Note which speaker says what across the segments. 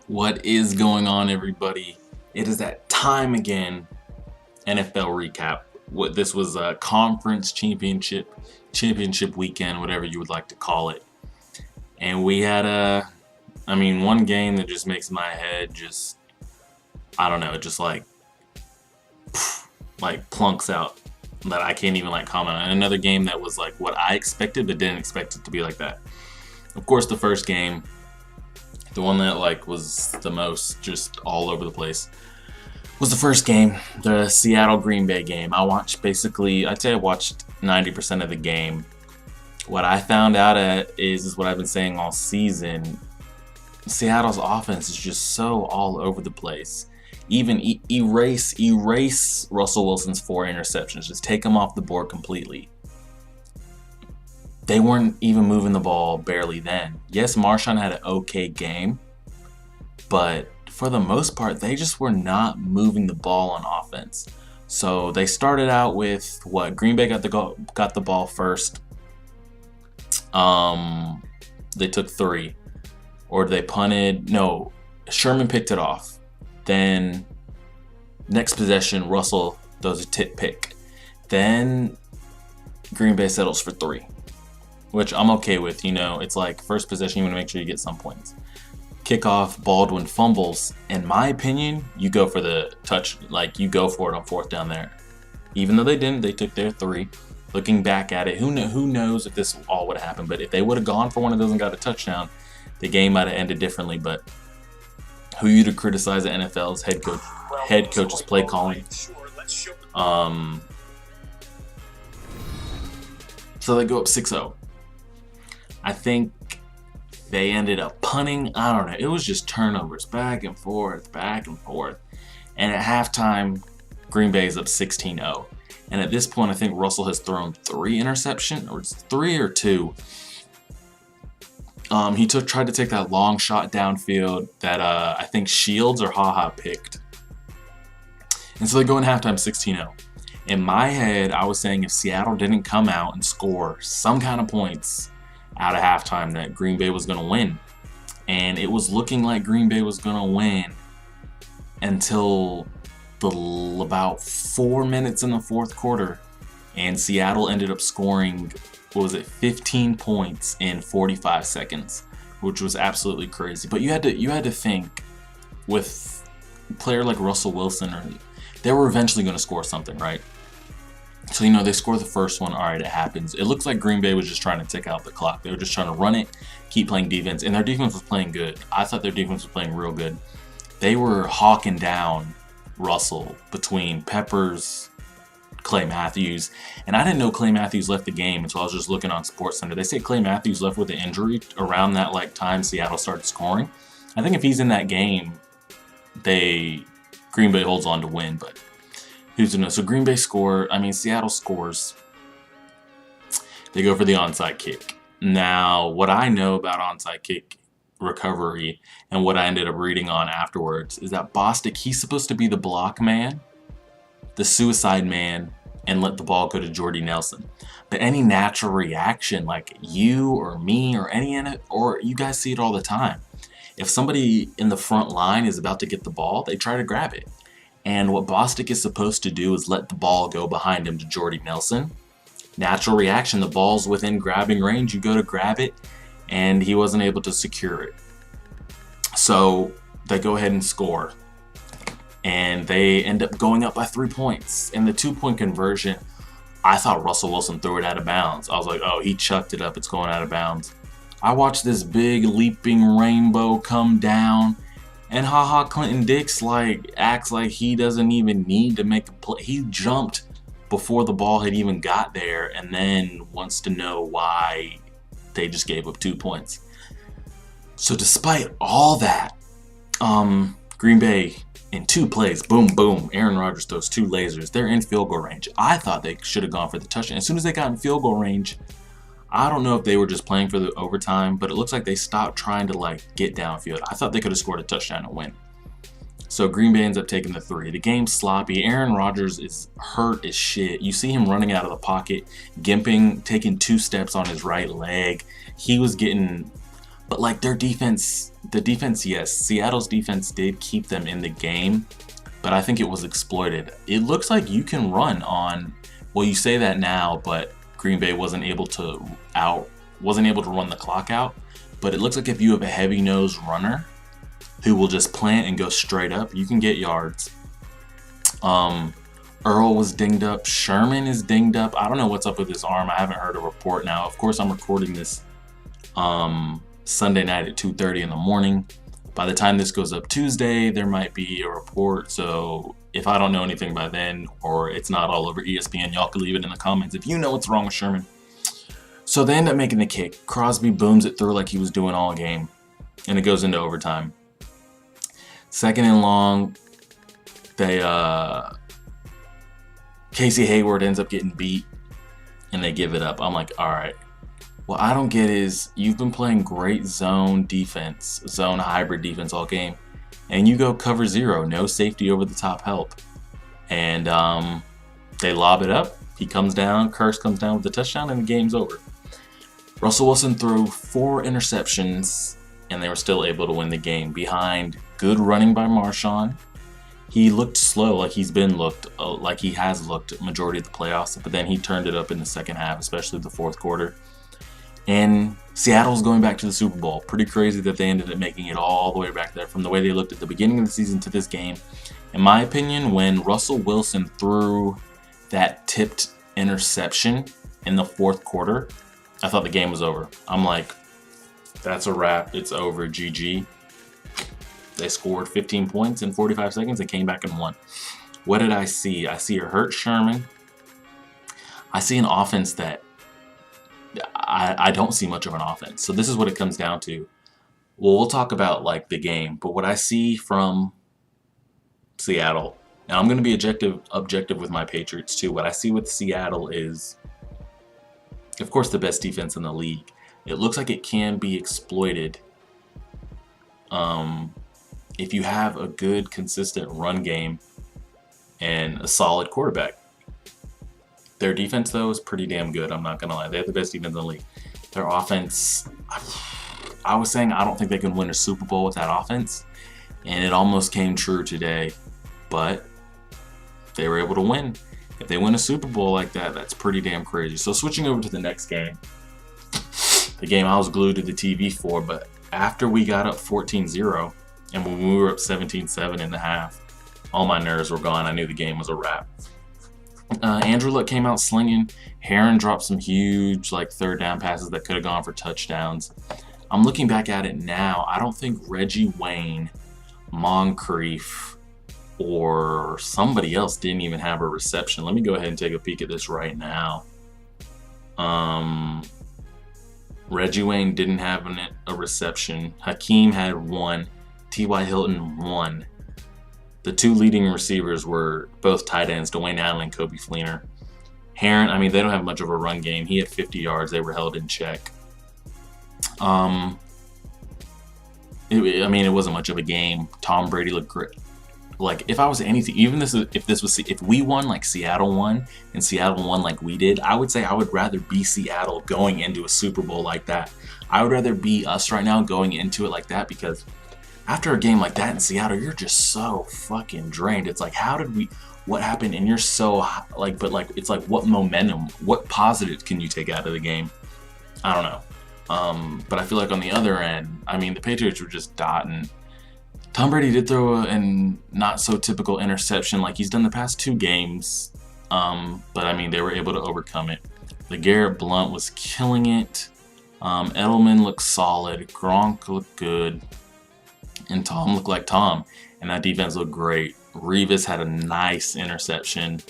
Speaker 1: What is going on, everybody? It is that time again. NFL recap. What this was a conference championship weekend, whatever you would like to call it. And we had one game that just makes my head just, I don't know, just like plunks out that I can't even like comment on. Another game that was like what I expected, but didn't expect it to be like that. Of course, the first game, the one that like was the most just all over the place, was the first game, the Seattle Green Bay game. I'd say I watched 90% of the game. What I found out is what I've been saying all season. Seattle's offense is just so all over the place. Even erase Russell Wilson's 4 interceptions. Just take him off the board completely. They weren't even moving the ball barely then. Yes, Marshawn had an okay game, but for the most part, they just were not moving the ball on offense. So they started out with what? Green Bay got the ball first. They took 3, or they punted. No, Sherman picked it off. Then next possession, Russell does a tip pick. Then Green Bay settles for 3, which I'm okay with. You know, it's like first possession, you want to make sure you get some points. Kickoff, Baldwin fumbles. In my opinion, you go for the touch, like you go for it on 4th down there. Even though they didn't, they took their 3. Looking back at it, who knows if this all would have happened, but if they would have gone for one of those and got a touchdown, the game might have ended differently. But who you to criticize the NFL's head coach's play calling? So they go up 6-0. I think they ended up punting. I don't know. It was just turnovers back and forth. And at halftime, Green Bay is up 16-0. And at this point, I think Russell has thrown 3 interceptions, or it's 3 or 2. He tried to take that long shot downfield that I think Shields or HaHa picked. And so they go in halftime 16-0. In my head, I was saying if Seattle didn't come out and score some kind of points out of halftime, that Green Bay was going to win. And it was looking like Green Bay was going to win until about 4 minutes in the 4th quarter. And Seattle ended up scoring, 15 points in 45 seconds, which was absolutely crazy. But you had to think, with a player like Russell Wilson, they were eventually going to score something, right? So, they score the first one. All right, it happens. It looks like Green Bay was just trying to tick out the clock. They were just trying to run it, keep playing defense. And their defense was playing good. I thought their defense was playing real good. They were hawking down Russell between Peppers, Clay Matthews. And I didn't know Clay Matthews left the game until I was just looking on SportsCenter. They say Clay Matthews left with an injury around that time Seattle started scoring. I think if he's in that game, Green Bay holds on to win, but who's to know? So Green Bay Seattle scores. They go for the onside kick. Now, what I know about onside kick recovery and what I ended up reading on afterwards is that Bostic, he's supposed to be the block man, the suicide man, and let the ball go to Jordy Nelson. But any natural reaction, like you or me or or you guys see it all the time. If somebody in the front line is about to get the ball, they try to grab it. And what Bostic is supposed to do is let the ball go behind him to Jordy Nelson. Natural reaction, the ball's within grabbing range, you go to grab it, and he wasn't able to secure it. So they go ahead and score. And they end up going up by 3 points. In the 2-point conversion, I thought Russell Wilson threw it out of bounds. I was like, oh, he chucked it up, it's going out of bounds. I watched this big leaping rainbow come down, and HaHa Clinton Dix acts like he doesn't even need to make a play. He jumped before the ball had even got there, and then wants to know why they just gave up 2 points. So despite all that, Green Bay in 2 plays, boom, boom, Aaron Rodgers throws 2 lasers. They're in field goal range. I thought they should have gone for the touchdown. As soon as they got in field goal range, I don't know if they were just playing for the overtime, but it looks like they stopped trying to get downfield. I thought they could have scored a touchdown and win. So Green Bay ends up taking the 3. The game's sloppy. Aaron Rodgers is hurt as shit. You see him running out of the pocket, gimping, taking 2 steps on his right leg. He was getting But like their defense, yes, Seattle's defense did keep them in the game, but I think it was exploited. It looks like you can run on, well, you say that now, but Green Bay wasn't able to run the clock out. But it looks like if you have a heavy-nosed runner who will just plant and go straight up, you can get yards. Earl was dinged up. Sherman is dinged up. I don't know what's up with his arm. I haven't heard a report now. Of course, I'm recording this Sunday night at 2:30 in the morning. By the time this goes up Tuesday, there might be a report. So if I don't know anything by then, or it's not all over ESPN, y'all can leave it in the comments if you know what's wrong with Sherman. So they end up making the kick. Crosby booms it through like he was doing all game, and it goes into overtime. Second and long, Casey Hayward ends up getting beat, and they give it up. I'm like, all right. What I don't get is you've been playing great zone hybrid defense all game, and you go cover zero, no safety over the top help, and they lob it up. He comes down, Kurtz comes down with the touchdown, and the game's over. Russell Wilson threw 4 interceptions, and they were still able to win the game behind good running by Marshawn. He looked slow, like he has looked majority of the playoffs, but then he turned it up in the second half, especially the fourth quarter. And Seattle's going back to the Super Bowl. Pretty crazy that they ended up making it all the way back there from the way they looked at the beginning of the season to this game. In my opinion, when Russell Wilson threw that tipped interception in the fourth quarter, I thought the game was over. I'm like, that's a wrap. It's over. GG. They scored 15 points in 45 seconds and came back and won. What did I see? I see a hurt Sherman. I see an offense that I don't see much of an offense. So this is what it comes down to. Well, we'll talk about like the game, but what I see from Seattle, and I'm going to be objective with my Patriots too. What I see with Seattle is, of course, the best defense in the league. It looks like it can be exploited if you have a good, consistent run game and a solid quarterback. Their defense, though, is pretty damn good. I'm not going to lie. They have the best defense in the league. Their offense, I was saying I don't think they can win a Super Bowl with that offense, and it almost came true today, but they were able to win. If they win a Super Bowl like that, that's pretty damn crazy. So switching over to the next game, the game I was glued to the TV for, but after we got up 14-0, and when we were up 17-7 in the half, all my nerves were gone. I knew the game was a wrap. Andrew Luck came out slinging. Heron dropped some huge third down passes that could have gone for touchdowns. I'm looking back at it now. I don't think Reggie Wayne, Moncrief, or somebody else didn't even have a reception. Let me go ahead and take a peek at this right now. Reggie Wayne didn't have a reception. Hakeem had 1. T.Y. Hilton 1. The 2 leading receivers were both tight ends, Dwayne Allen and Kobe Fleener. Heron, I mean, they don't have much of a run game. He had 50 yards. They were held in check. It wasn't much of a game. Tom Brady looked great. Like, if I was anything, if we won like Seattle won, and Seattle won like we did, I would say I would rather be Seattle going into a Super Bowl like that. I would rather be us right now going into it like that, because after a game like that in Seattle, you're just so fucking drained. It's like, what happened? And you're so it's like, what momentum, what positives can you take out of the game? I don't know. But I feel like on the other end, I mean, the Patriots were just dotting. Tom Brady did throw a not so typical interception like he's done the past 2 games. But I mean, they were able to overcome it. LeGarrette Blount was killing it. Edelman looked solid. Gronk looked good. And Tom looked like Tom. And that defense looked great. Revis had a nice interception.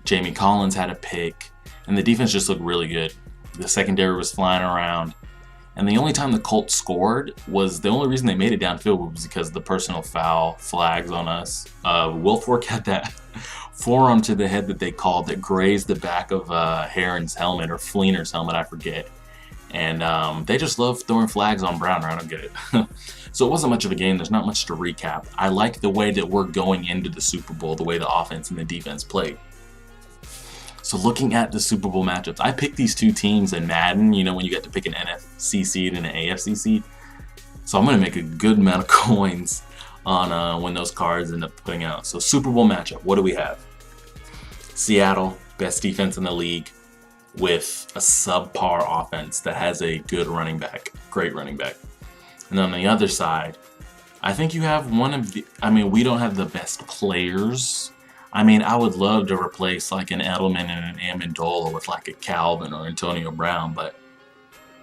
Speaker 1: Jamie Collins had a pick. And the defense just looked really good. The secondary was flying around. And the only time the Colts scored was, the only reason they made it downfield was because of the personal foul flags on us. Will Fork had that forearm to the head that they called that grazed the back of Heron's helmet, or Fleener's helmet, I forget. And they just love throwing flags on Browner. I don't get it. So it wasn't much of a game. There's not much to recap. I like the way that we're going into the Super Bowl, the way the offense and the defense played. So looking at the Super Bowl matchups, I picked these 2 teams in Madden, when you get to pick an NFC seed and an AFC seed. So I'm going to make a good amount of coins on when those cards end up putting out. So Super Bowl matchup, what do we have? Seattle, best defense in the league, with a subpar offense that has a good running back, great running back. And on the other side, I think you have one of the, I mean, we don't have the best players. I mean, I would love to replace like an Edelman and an Amendola with like a Calvin or Antonio Brown, but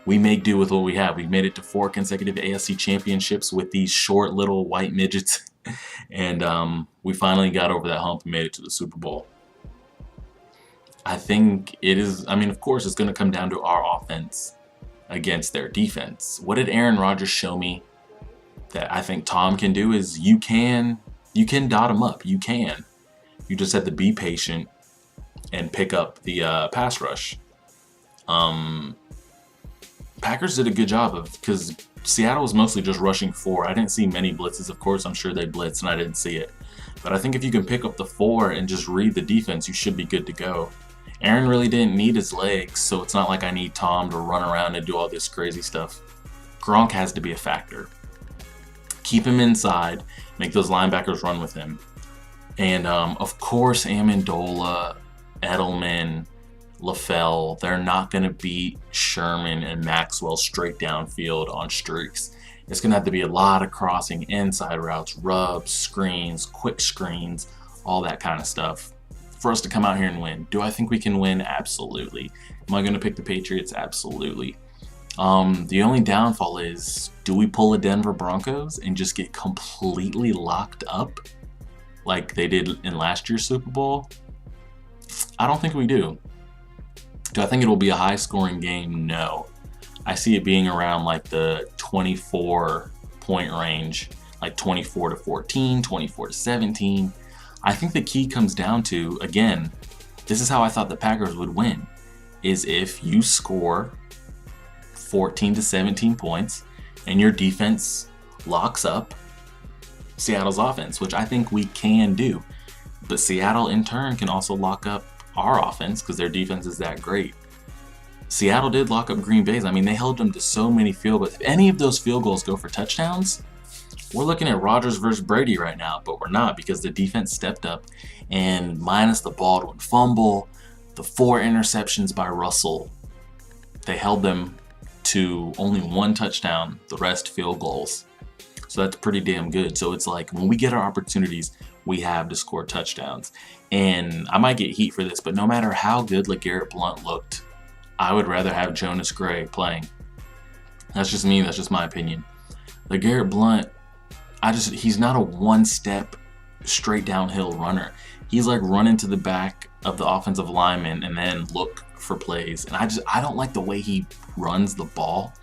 Speaker 1: we make do with what we have. We've made it to 4 consecutive AFC championships with these short little white midgets. And we finally got over that hump and made it to the Super Bowl. I think it is, I mean, of course, it's going to come down to our offense against their defense. What did Aaron Rodgers show me that I think Tom can do is you can dot them up. You can. You just have to be patient and pick up the pass rush. Packers did a good job of, because Seattle was mostly just rushing 4. I didn't see many blitzes. Of course, I'm sure they blitzed and I didn't see it. But I think if you can pick up the 4 and just read the defense, you should be good to go. Aaron really didn't need his legs, so it's not like I need Tom to run around and do all this crazy stuff. Gronk has to be a factor. Keep him inside, make those linebackers run with him. And of course, Amendola, Edelman, LaFell, they're not going to beat Sherman and Maxwell straight downfield on streaks. It's going to have to be a lot of crossing, inside routes, rubs, screens, quick screens, all that kind of stuff for us to come out here and win. Do I think we can win? Absolutely. Am I going to pick the Patriots? Absolutely. The only downfall is, do we pull a Denver Broncos and just get completely locked up like they did in last year's Super Bowl? I don't think we do. Do I think it will be a high-scoring game? No. I see it being around like the 24-point range, like 24-14, 24-17. I think the key comes down to, again, this is how I thought the Packers would win, is if you score 14 to 17 points and your defense locks up Seattle's offense, which I think we can do. But Seattle, in turn, can also lock up our offense because their defense is that great. Seattle did lock up Green Bay's. I mean, they held them to so many field goals. If any of those field goals go for touchdowns, we're looking at Rodgers versus Brady right now, but we're not because the defense stepped up. And minus the Baldwin fumble, the 4 interceptions by Russell, they held them to only 1 touchdown, the rest field goals. So that's pretty damn good. So it's like when we get our opportunities, we have to score touchdowns. And I might get heat for this, but no matter how good LeGarrette Blount looked, I would rather have Jonas Gray playing. That's just me. That's just my opinion. LeGarrette Blount, he's not a one-step straight downhill runner. He's like running to the back of the offensive lineman and then look for plays. And I don't like the way he runs the ball.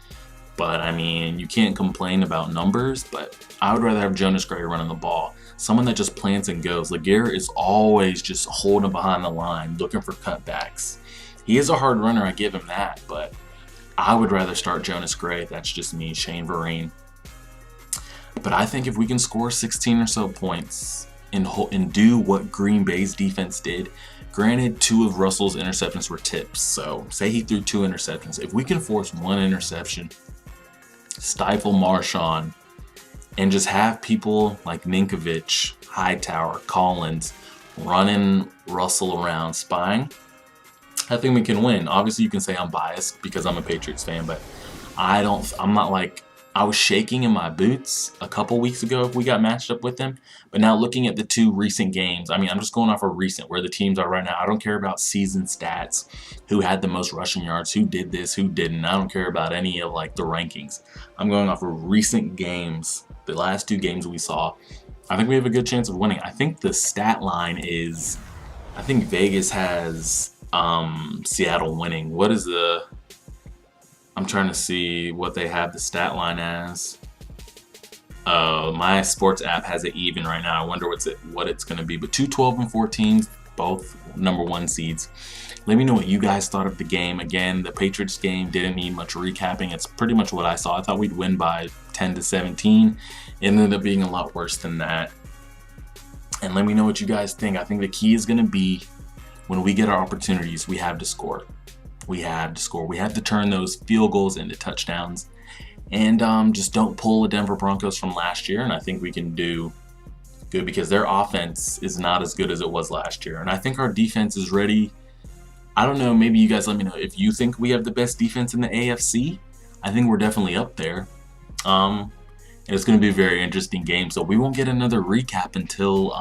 Speaker 1: But I mean, you can't complain about numbers, but I would rather have Jonas Gray running the ball. Someone that just plants and goes. LeGarrette is always just holding behind the line, looking for cutbacks. He is a hard runner, I give him that, but I would rather start Jonas Gray. That's just me, Shane Vereen. But I think if we can score 16 or so points and do what Green Bay's defense did, granted, 2 of Russell's interceptions were tips, so say he threw 2 interceptions. If we can force 1 interception, stifle Marshawn, and just have people like Ninkovich, Hightower, Collins running Russell around, spying, I think we can win. Obviously, you can say I'm biased because I'm a Patriots fan, but I'm not like, I was shaking in my boots a couple weeks ago if we got matched up with them. But now looking at the 2 recent games, I mean, I'm just going off of recent, where the teams are right now. I don't care about season stats, who had the most rushing yards, who did this, who didn't. I don't care about any of like the rankings. I'm going off of recent games, the last 2 games we saw. I think we have a good chance of winning. I think the stat line is, I think Vegas has Seattle winning. What is the... I'm trying to see what they have the stat line as. My sports app has it even right now. I wonder what it's going to be. But 2 12-14, both number 1 seeds. Let me know what you guys thought of the game. Again, the Patriots game didn't need much recapping. It's pretty much what I saw. I thought we'd win by 10-17. It ended up being a lot worse than that. And let me know what you guys think. I think the key is going to be when we get our opportunities, we have to score. We have to score. We have to turn those field goals into touchdowns. And just don't pull the Denver Broncos from last year, and I think we can do good because their offense is not as good as it was last year. And I think our defense is ready. I don't know, maybe you guys let me know if you think we have the best defense in the AFC. I think we're definitely up there. And it's going to be a very interesting game, so we won't get another recap until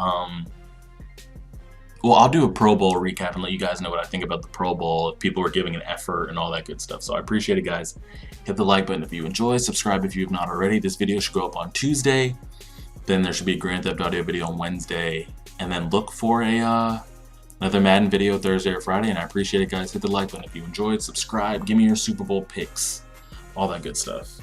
Speaker 1: well, I'll do a Pro Bowl recap and let you guys know what I think about the Pro Bowl, if people are giving an effort and all that good stuff. So I appreciate it, guys. Hit the like button if you enjoy, subscribe if you have not already. This video should go up on Tuesday. Then there should be a Grand Theft Audio video on Wednesday. And then look for a another Madden video Thursday or Friday. And I appreciate it, guys. Hit the like button if you enjoyed, subscribe, give me your Super Bowl picks, all that good stuff.